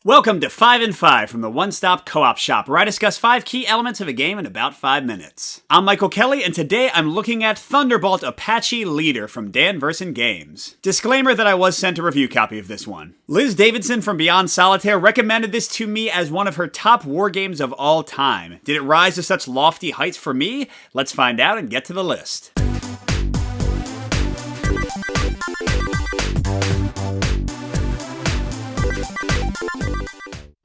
Welcome to 5 in 5 from the One-Stop Co-op Shop, where I discuss 5 key elements of a game in about 5 minutes. I'm Michael Kelly, and today I'm looking at Thunderbolt Apache Leader from Dan Verssen Games. Disclaimer that I was sent a review copy of this one. Liz Davidson from Beyond Solitaire recommended this to me as one of her top war games of all time. Did it rise to such lofty heights for me? Let's find out and get to the list.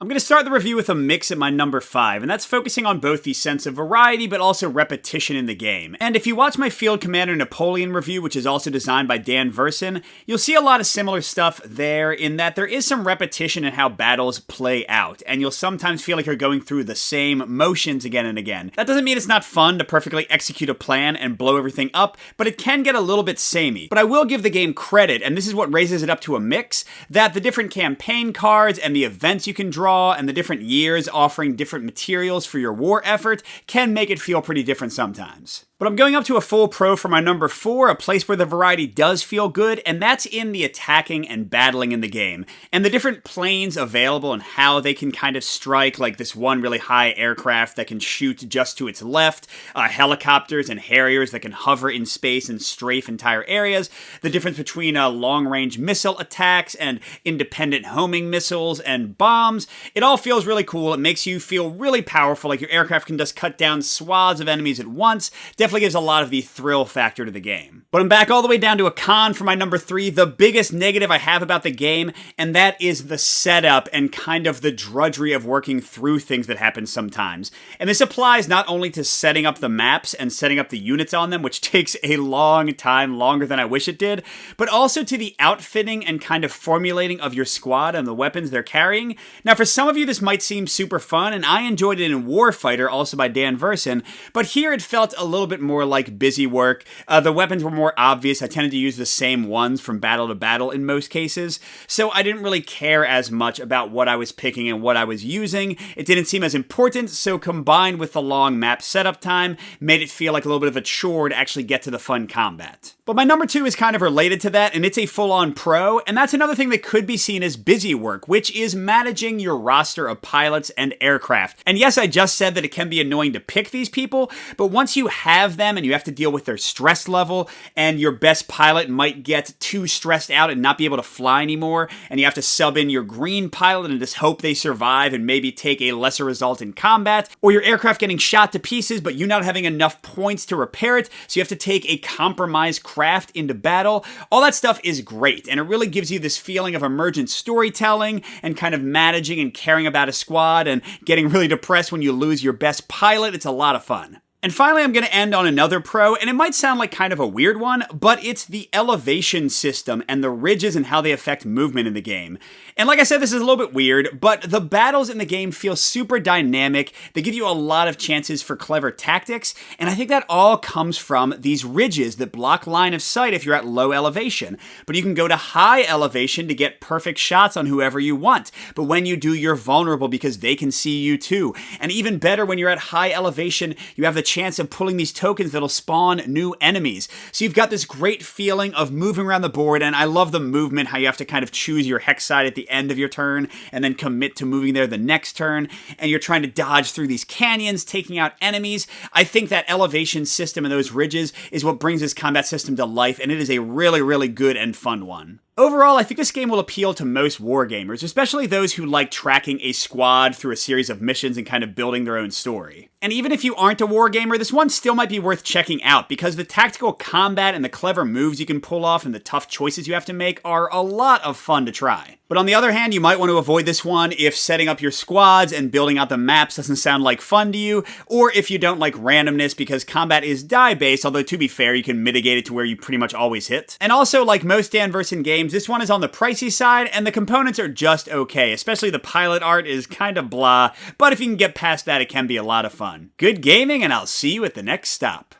I'm going to start the review with a mix at my number 5, and that's focusing on both the sense of variety but also repetition in the game. And if you watch my Field Commander Napoleon review, which is also designed by Dan Verssen, you'll see a lot of similar stuff there in that there is some repetition in how battles play out, and you'll sometimes feel like you're going through the same motions again and again. That doesn't mean it's not fun to perfectly execute a plan and blow everything up, but it can get a little bit samey. But I will give the game credit, and this is what raises it up to a mix, that the different campaign cards and the events you can draw and the different years offering different materials for your war effort can make it feel pretty different sometimes. But I'm going up to a full pro for my number 4, a place where the variety does feel good, and that's in the attacking and battling in the game, and the different planes available and how they can kind of strike, like this one really high aircraft that can shoot just to its left, helicopters and Harriers that can hover in space and strafe entire areas, the difference between long-range missile attacks and independent homing missiles and bombs. It all feels really cool. It makes you feel really powerful, like your aircraft can just cut down swaths of enemies at once. Definitely gives a lot of the thrill factor to the game. But I'm back all the way down to a con for my number 3, the biggest negative I have about the game, and that is the setup and kind of the drudgery of working through things that happen sometimes. And this applies not only to setting up the maps and setting up the units on them, which takes a long time, longer than I wish it did, but also to the outfitting and kind of formulating of your squad and the weapons they're carrying. Now, for some of you, this might seem super fun, and I enjoyed it in Warfighter, also by Dan Verssen, but here it felt a little bit more like busy work. The weapons were more obvious. I tended to use the same ones from battle to battle in most cases, so I didn't really care as much about what I was picking and what I was using. It didn't seem as important, so combined with the long map setup time, made it feel like a little bit of a chore to actually get to the fun combat. But my number 2 is kind of related to that, and it's a full-on pro, and that's another thing that could be seen as busy work, which is managing your roster of pilots and aircraft. And yes, I just said that it can be annoying to pick these people, but once you have them and you have to deal with their stress level, and your best pilot might get too stressed out and not be able to fly anymore, and you have to sub in your green pilot and just hope they survive and maybe take a lesser result in combat, or your aircraft getting shot to pieces but you not having enough points to repair it, so you have to take a compromised craft into battle. All that stuff is great, and it really gives you this feeling of emergent storytelling and kind of managing and caring about a squad and getting really depressed when you lose your best pilot. It's a lot of fun. And finally, I'm going to end on another pro, and it might sound like kind of a weird one, but it's the elevation system and the ridges and how they affect movement in the game. And like I said, this is a little bit weird, but the battles in the game feel super dynamic. They give you a lot of chances for clever tactics, and I think that all comes from these ridges that block line of sight if you're at low elevation. But you can go to high elevation to get perfect shots on whoever you want. But when you do, you're vulnerable because they can see you too. And even better, when you're at high elevation, you have the chance of pulling these tokens that'll spawn new enemies. So you've got this great feeling of moving around the board, and I love the movement, how you have to kind of choose your hex side at the end of your turn and then commit to moving there the next turn, and you're trying to dodge through these canyons, taking out enemies. I think that elevation system and those ridges is what brings this combat system to life, and it is a really, really good and fun one. Overall, I think this game will appeal to most wargamers, especially those who like tracking a squad through a series of missions and kind of building their own story. And even if you aren't a wargamer, this one still might be worth checking out, because the tactical combat and the clever moves you can pull off and the tough choices you have to make are a lot of fun to try. But on the other hand, you might want to avoid this one if setting up your squads and building out the maps doesn't sound like fun to you, or if you don't like randomness, because combat is die-based, although to be fair, you can mitigate it to where you pretty much always hit. And also, like most Dan Verssen games, this one is on the pricey side, and the components are just okay, especially the pilot art is kind of blah, but if you can get past that, it can be a lot of fun. Good gaming, and I'll see you at the next stop.